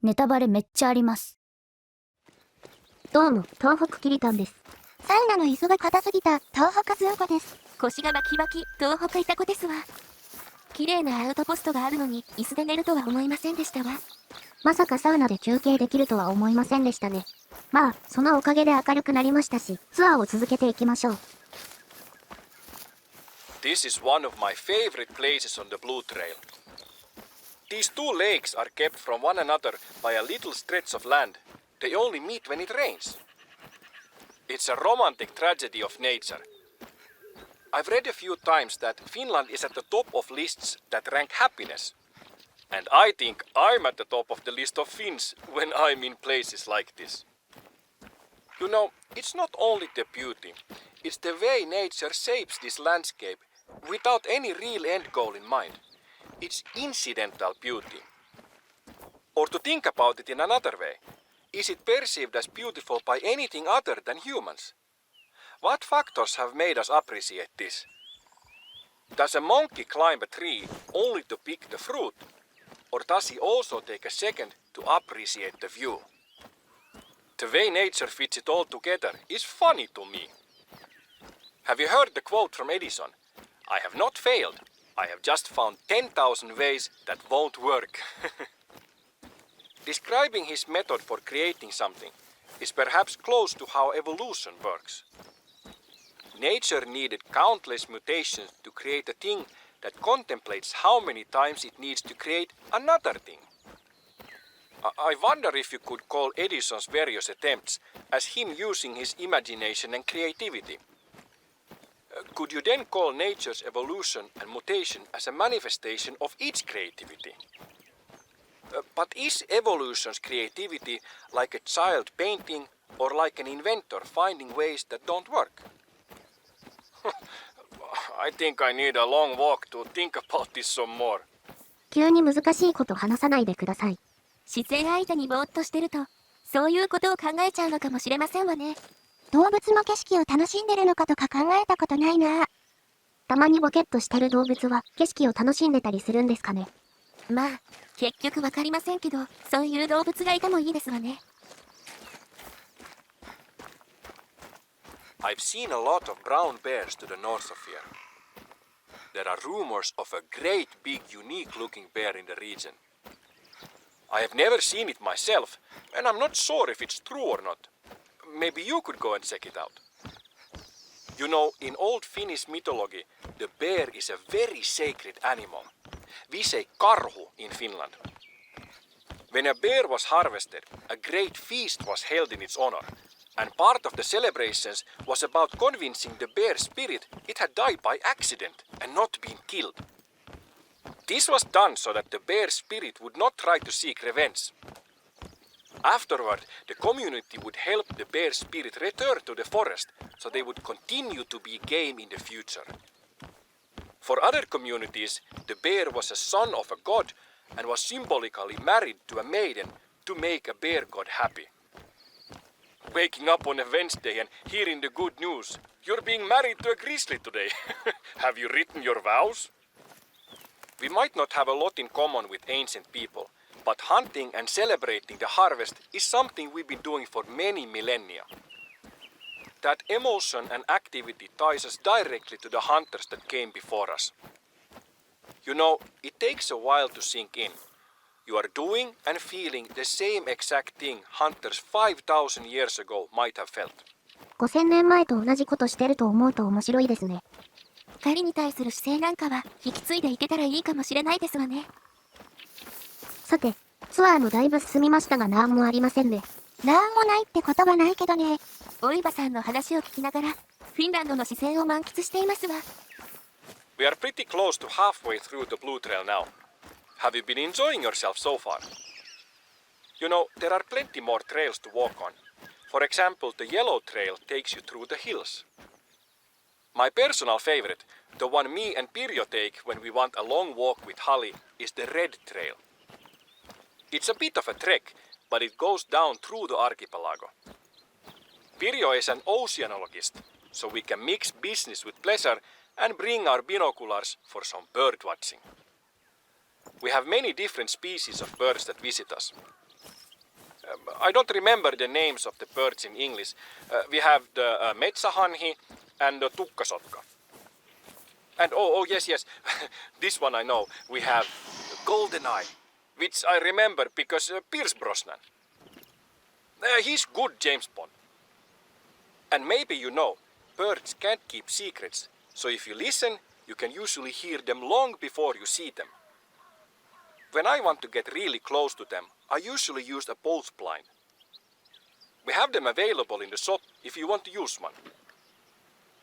ネタバレめっちゃあります。どうも、東北きりたんです。サウナの磯が硬すぎた東北ずんこです。腰がバキバキ、東北いた子ですわ。綺麗なアウトポストがあるのに椅子で寝るとは思いませんでしたわ。まさかサウナで休憩できるとは思いませんでしたね。まあ、そのおかげで明るくなりましたし、ツアーを続けていきましょう。This is one of my favorite places on the Blue Trail. These two lakes are kept from one another by a little stretch of land. They only meet when it rains. It's a romantic tragedy of nature. I've read a few times that Finland is at the top of lists that rank happiness. And I think I'm at the top of the list of Finns when I'm in places like this. You know, it's not only the beauty, it's the way nature shapes this landscape without any real end goal in mind. It's incidental beauty. Or to think about it in another way, is it perceived as beautiful by anything other than humans? What factors have made us appreciate this? Does a monkey climb a tree only to pick the fruit? Or does he also take a second to appreciate the view? The way nature fits it all together is funny to me. Have you heard the quote from Edison? I have not failed. I have just found 10,000 ways that won't work. Describing his method for creating something is perhaps close to how evolution works. Nature needed countless mutations to create a thing that contemplates how many times it needs to create another thing. I wonder if you could call Edison's various attempts as him using his imagination and creativity. Could you then call nature's evolution and mutation as a manifestation of its creativity? But is evolution's creativity like a child painting or like an inventor finding ways that don't work? I think I need a long walk to think about this some more. 急に難しいこと話さないでください。自然相手にぼーっとしてると、そういうことを考えちゃうのかもしれませんわね。動物の景色を楽しんでるのかとか考えたことないな。たまにボケっとしてる動物は景色を楽しんでたりするんですかね。まあ、結局わかりませんけど、そういう動物がいてもいいですわね。I've seen a lot of brown bears to the north of here. There are rumors of a great big unique looking bear in the region. I have never seen it myself, and I'm not sure if it's true or not. Maybe you could go and check it out. You know, in old Finnish mythology, the bear is a very sacred animal. We say karhu in Finland. When a bear was harvested, a great feast was held in its honor, and part of the celebrations was about convincing the bear spirit it had died by accident and not been killed. This was done so that the bear spirit would not try to seek revenge. Afterward, the community would help the bear spirit return to the forest so they would continue to be game in the future. For other communities, the bear was a son of a god and was symbolically married to a maiden to make a bear god happy. Waking up on a Wednesday and hearing the good news, you're being married to a grizzly today. Have you written your vows? We might not have a lot in common with ancient people, but hunting and celebrating the harvest is something we've been doing for many millennia. That emotion and activity ties us directly to the hunters that came before us. You know, it takes a while to sink in. You are doing and feeling the same exact thing hunters 5,000 years ago might have felt. 5000年前と同じことしてると思うと面白いですね。狩りに対する姿勢なんかは引き継いでいけたらいいかもしれないですわね。さて、ツアーもだいぶ進みましたがなんもありませんね。なんもないって言葉ないけどね。オイバさんの話を聞きながら、フィンランドの自然を満喫していますわ。We are pretty close to halfway through the Blue Trail now. Have you been enjoying yourself so far? You know, there are plenty more trails to walk on. For example, the Yellow Trail takes you through the hills. My personal favorite, the one me and Pirjo take when we want a long walk with Hali, is the Red Trail. It's a bit of a trek, but it goes down through the archipelago. Pirjo is an oceanologist, so we can mix business with pleasure and bring our binoculars for some bird watching. We have many different species of birds that visit us. I don't remember the names of the birds in English. We have the metsähanhi and the tukkasotka. And oh yes, this one I know. We have golden eye, which I remember because Pierce Brosnan. He's good James Bond. And maybe you know, birds can't keep secrets, so if you listen, you can usually hear them long before you see them. When I want to get really close to them, I usually use a pulse blind. We have them available in the shop if you want to use one.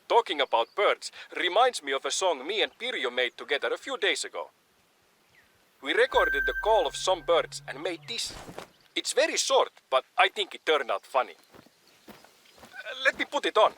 Talking about birds reminds me of a song me and Pirjo made together a few days ago. We recorded the call of some birds and made this. It's very short, but I think it turned out funny. Let me put it on.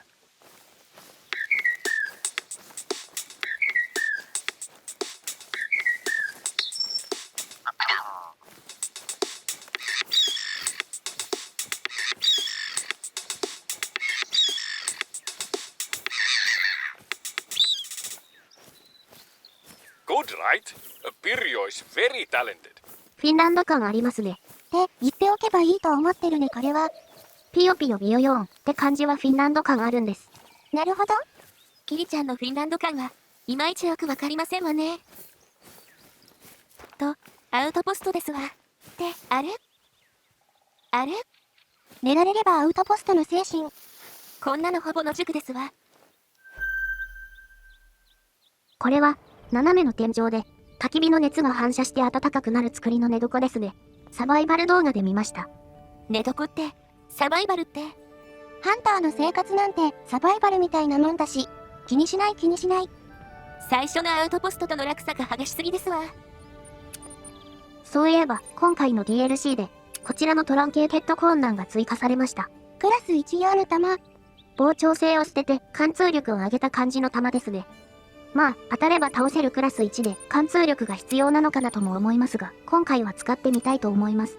Good, right? Pirjo is very talented. フィンランド感ありますね。って言っておけばいいと思ってるね、これは。ピヨピヨビヨヨーンって感じはフィンランド感あるんです。なるほど。キリちゃんのフィンランド感はいまいちよくわかりませんわね。と、アウトポストですわ。って、あれ寝られればアウトポストの精神。こんなのほぼ野宿ですわ。これは、斜めの天井で、焚き火の熱が反射して暖かくなる作りの寝床ですね。サバイバル動画で見ました。寝床って、サバイバルって。ハンターの生活なんてサバイバルみたいなもんだし、気にしない。最初のアウトポストとの落差が激しすぎですわ。そういえば、今回の DLC で、こちらのトランケーテッドコーンナンが追加されました。クラス1用の弾。膨張性を捨てて貫通力を上げた感じの弾ですね。まあ、当たれば倒せるクラス1で貫通力が必要なのかなとも思いますが、今回は使ってみたいと思います。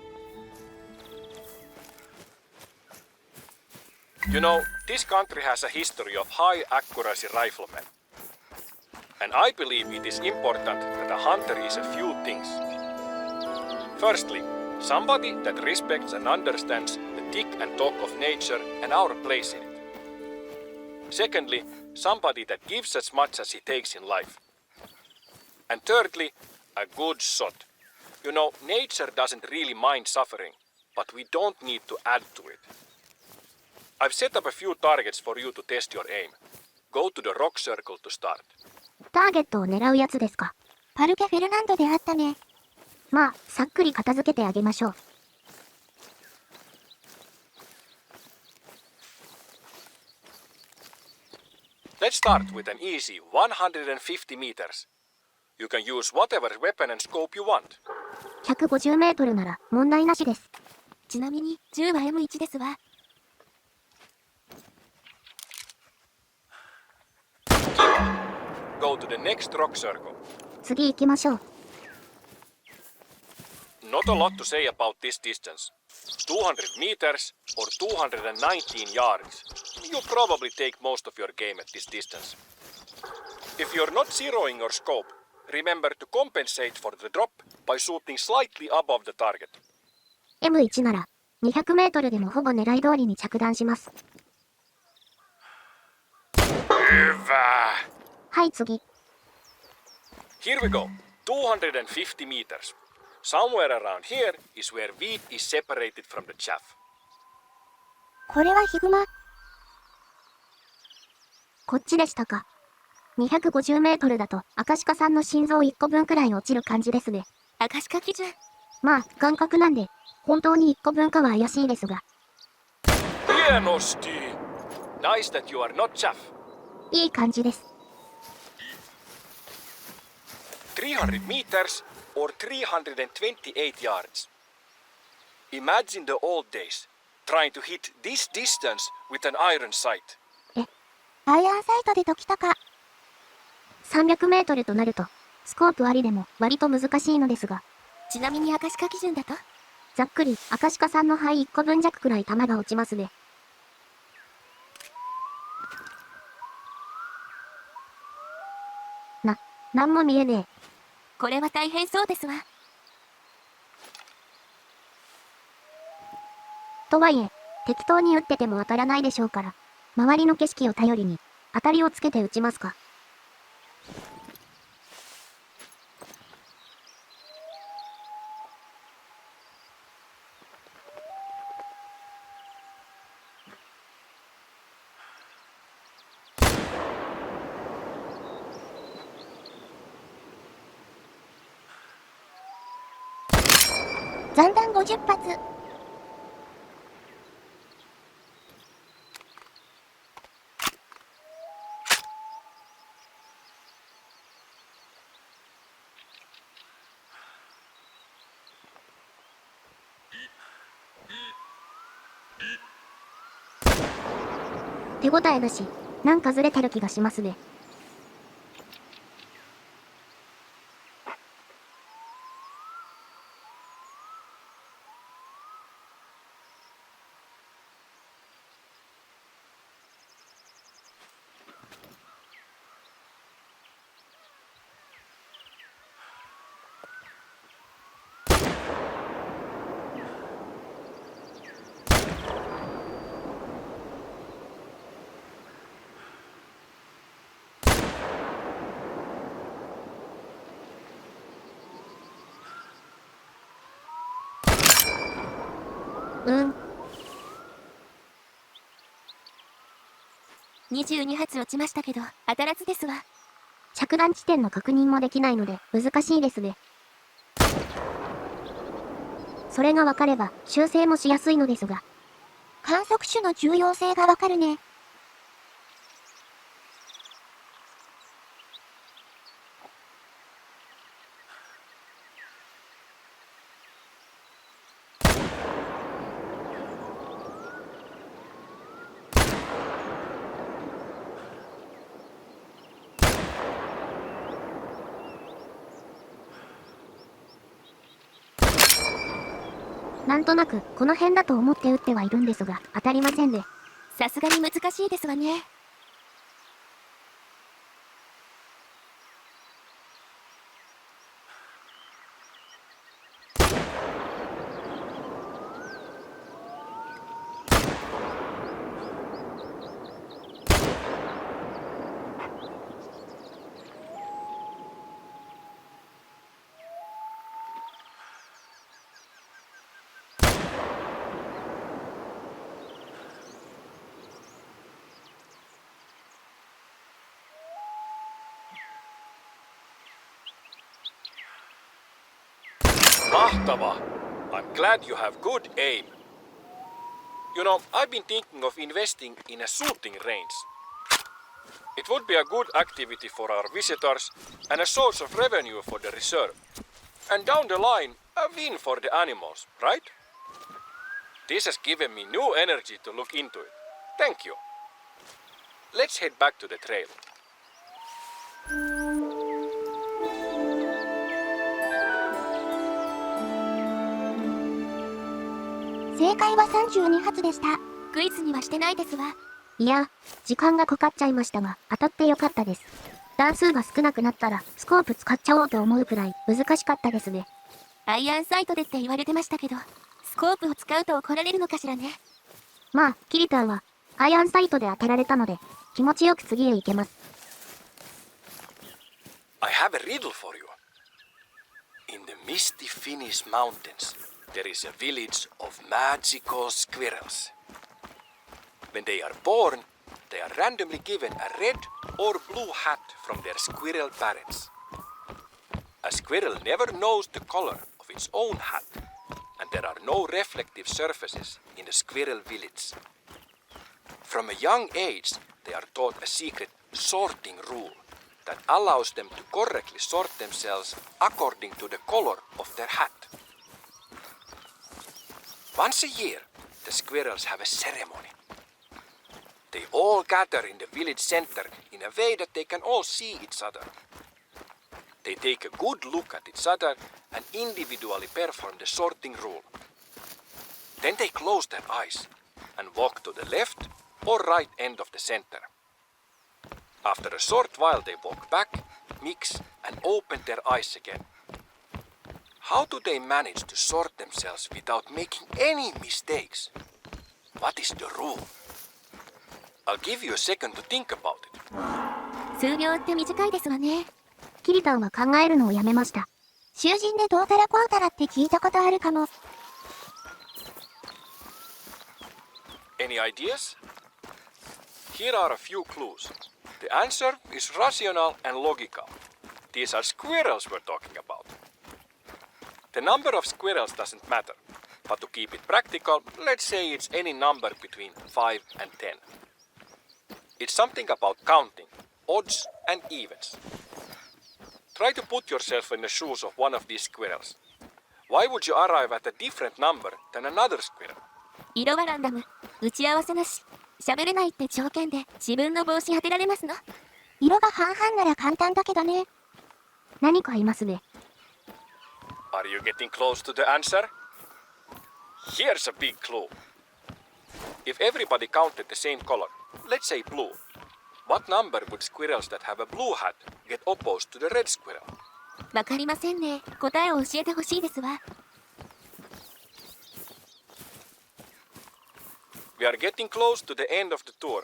You know, this country has a history of high accuracy riflemen. And I believe it is important that a hunter is a few things. Firstly, somebody that respects and understands the tick and talk of nature and our place in it. Secondly, somebody that gives as much as he takes in life. And thirdly, a good shot. You know, nature doesn't really mind suffering, but we don't need to add to it. I've set up a few targets for you to test your aim. Go to the rock circle to start. ターゲットを狙うやつですか。パルケ・フェルナンドであったね。まあ、さっくり片付けてあげましょう。Let's start with an easy 150 meters. You can use whatever weapon and scope you want. 150メートルなら問題なしです。ちなみに、銃は M1 ですわ。Go to the next rock circle. 次行きましょう。Not a lot to say about this distance. 200 meters or 219 yards. You'll probably take most of your game at this distance. If you're not zeroing your scope, remember to compensate for the drop by shooting slightly above the target. M1 なら200メートルでもほぼ狙い通りに着弾します。はい、次。Here we go. 250 meters. Somewhere around here is where wheat is separated from the chaff. これはヒグマ。こっちでしたか。250メートルだと、アカシカさんの心臓1個分くらい落ちる感じですね。アカシカ基準。まあ、感覚なんで、本当に1個分かは怪しいですが。Hienosti! Nice that you are not chaff. いい感じです。300 meters or 328 yards. Imagine the old days, trying to hit this distance with an iron sight. アイアンサイトで解きたか。300メートルとなると、スコープありでも割と難しいのですが。ちなみにアカシカ基準だとざっくり、アカシカさんの肺1個分弱くらい弾が落ちますね。なんも見えねえ。これは大変そうですわ。とはいえ、適当に撃ってても当たらないでしょうから、周りの景色を頼りに、当たりをつけて撃ちますか。残弾50発。手応えなし、なんかずれてる気がしますね。22発落ちましたけど、当たらずですわ。着弾地点の確認もできないので、難しいですね。それが分かれば、修正もしやすいのですが。観測種の重要性がわかるね。なんとなく、この辺だと思って撃ってはいるんですが、当たりませんね。さすがに難しいですわね。Mahtava! I'm glad you have good aim. You know, I've been thinking of investing in a shooting range. It would be a good activity for our visitors and a source of revenue for the reserve. And down the line, a win for the animals, right? This has given me new energy to look into it. Thank you. Let's head back to the trail. 正解は32発でした。クイズにはしてないですわ。いや、時間がかかっちゃいましたが、当たってよかったです。弾数が少なくなったら、スコープ使っちゃおうと思うくらい難しかったですね。アイアンサイトでって言われてましたけど、スコープを使うと怒られるのかしらね。まあ、キリタンは、アイアンサイトで当てられたので、気持ちよく次へ行けます。I have a riddle for you. In the misty Finnish mountains, there is a village of magical squirrels. When they are born, they are randomly given a red or blue hat from their squirrel parents. A squirrel never knows the color of its own hat, and there are no reflective surfaces in the squirrel village. From a young age, they are taught a secret sorting rule that allows them to correctly sort themselves according to the color of their hat. Once a year, the squirrels have a ceremony. They all gather in the village center in a way that they can all see each other. They take a good look at each other and individually perform the sorting rule. Then they close their eyes and walk to the left or right end of the center. After a short while they walk back, mix and open their eyes again. How do they manage to sort themselves without making any mistakes? What is the rule? I'll give you a second to think about it. 数秒って短いですわね。キリタンは考えるのをやめました。囚人でどうたらこうたらって聞いたことあるかも。Any ideas? Here are a few clues. The answer is rational and logical. These are squirrels we're talking about. The number of squirrels doesn't matter, but to keep it practical, let's say it's any number between 5 and 10. It's something about counting, odds and evens. Try to put yourself in the shoes of one of these squirrels. Why would you arrive at a different number than another squirrel? 色はランダム。打ち合わせなし。喋れないって条件で自分の帽子当てられますの？色が半々なら簡単だけどね。何かいますね。Are you getting close to the answer? Here's a big clue. If everybody counted the same color, let's say blue, what number would squirrels that have a blue hat get opposed to the red squirrel? わかりませんね。答えを教えてほしいですわ。We are getting close to the end of the tour.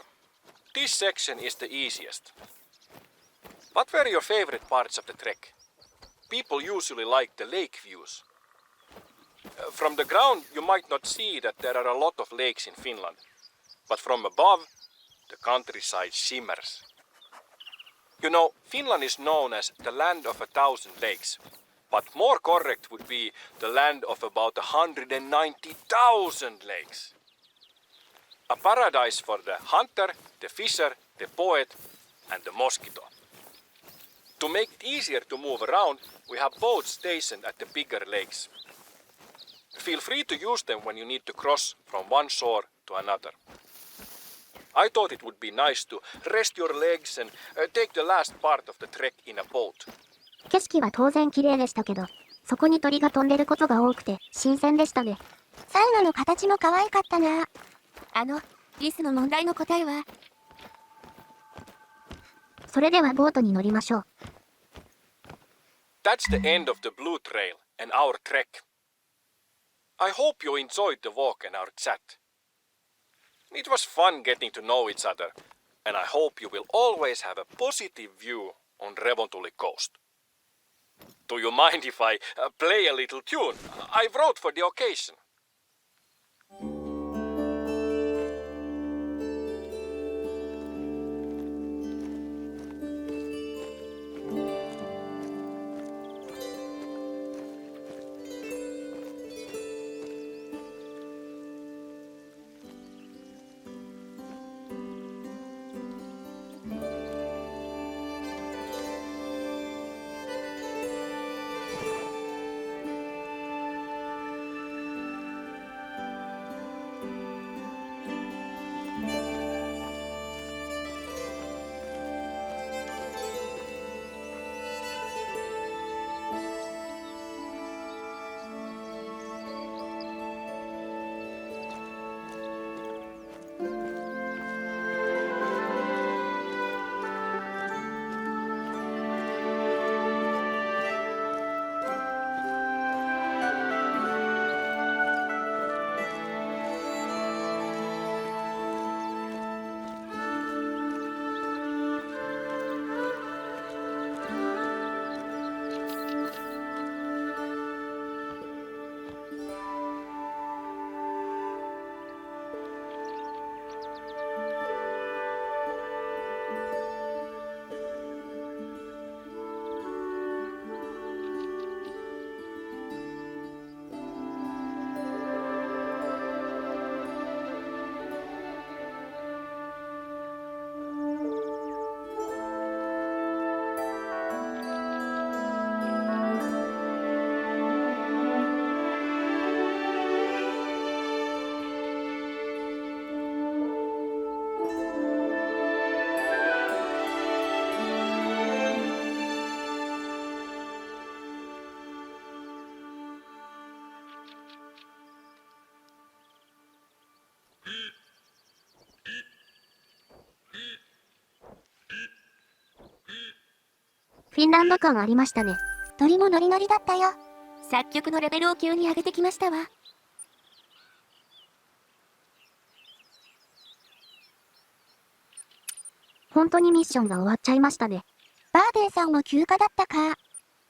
This section is the easiest. What were your favorite parts of the trek? People usually like the lake views. From the ground, you might not see that there are a lot of lakes in Finland. But from above, the countryside shimmers. You know, Finland is known as the land of 1,000 lakes. But more correct would be the land of about 190,000 lakes. A paradise for the hunter, the fisher, the poet, and the mosquito. To make it easier to move around, we have boats stationed at the bigger lakes. Feel free to use them when you need to cross from one shore to another. I thought it would be nice to rest your legs and take the last part of the trek in a boat. 景色は当然綺麗でしたけど、そこに鳥が飛んでることが多くて新鮮でしたね。サウナの形も可愛かったな。リスの問題の答えは？それではボートに乗りましょう。That's the end of the Blue Trail and our trek. I hope you enjoyed the walk and our chat. It was fun getting to know each other, and I hope you will always have a positive view on Revontuli Coast. Do you mind if I play a little tune I wrote for the occasion?フィンランド感ありましたね。鳥もノリノリだったよ。作曲のレベルを急に上げてきましたわ。本当にミッションが終わっちゃいましたね。バーデンさんも休暇だったか。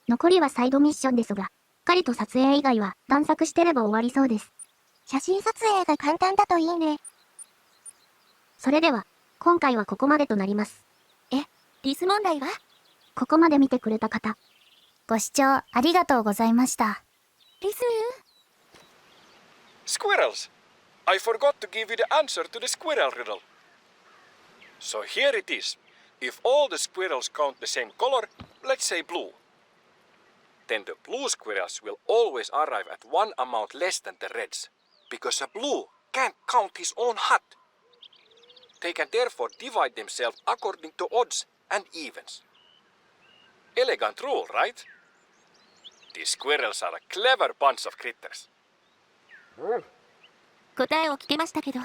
残りはサイドミッションですが、しっかりと撮影以外は探索してれば終わりそうです。写真撮影が簡単だといいね。それでは、今回はここまでとなります。リス問題は？ここまで見てくれた方、ご視聴ありがとうございました。リス Squirrels! I forgot to give you the answer to the squirrel riddle. So here it is. If all the squirrels count the same color, let's say blue, then the blue squirrels will always arrive at one amount less than the reds, because a blue can't count his own hut. They can therefore divide themselves according to odds and evens. Elegant rule, right? These squirrels are a clever bunch of critters. 答えを聞けましたけど、